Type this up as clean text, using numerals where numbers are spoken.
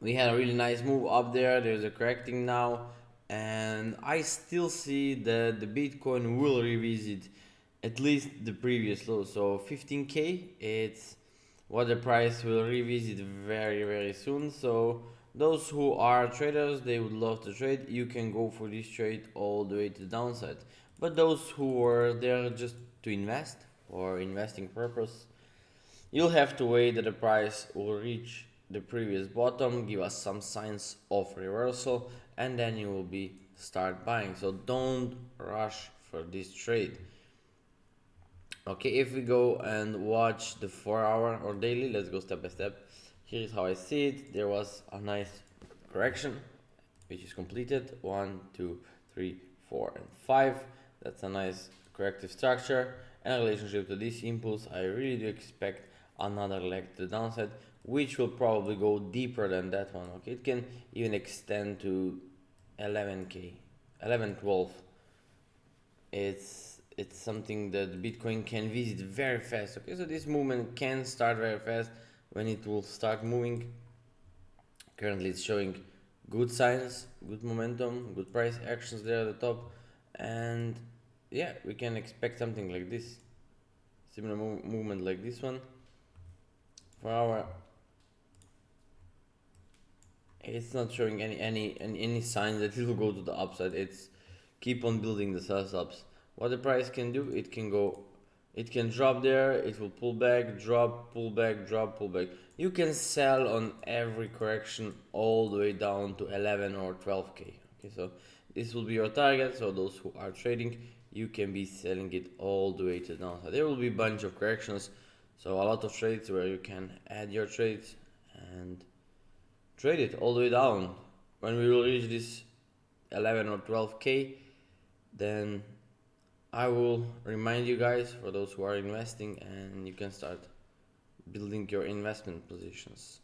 We had a really nice move up there. There's a correcting now, and I still see that the Bitcoin will revisit at least the previous low. So 15k, it's what the price will revisit very soon. So those who are traders, they would love to trade. You can go for this trade all the way to the downside. But those who are there just to invest for investing purpose, you'll have to wait that the price will reach the previous bottom, give us some signs of reversal, and then you will be start buying. So don't rush for this trade. Okay, if we go and watch the 4 hour or daily, let's go step by step. Here is how I see it. There was a nice correction which is completed. 1, 2, 3, 4, and 5. That's a nice corrective structure. And in relationship to this impulse, I really do expect another leg to the downside, which will probably go deeper than that one. Okay, it can even extend to 11k, 11, 12. It's something that Bitcoin can visit very fast. Okay, so this movement can start very fast when it will start moving. Currently, it's showing good signs, good momentum, good price actions there at the top, and yeah, we can expect something like this, similar movement like this one. For our, it's not showing any signs that it will go to the upside. It's keep on building the sell ups. What the price can do, it can go, it can drop there, it will pull back, drop, pull back, drop, pull back. You can sell on every correction all the way down to 11 or 12k. Okay, so this will be your target. So those who are trading, you can be selling it all the way to the downside. There will be a bunch of corrections, so a lot of trades where you can add your trades and trade it all the way down. When we will reach this 11 or 12k, then I will remind you guys, for those who are investing, and you can start building your investment positions.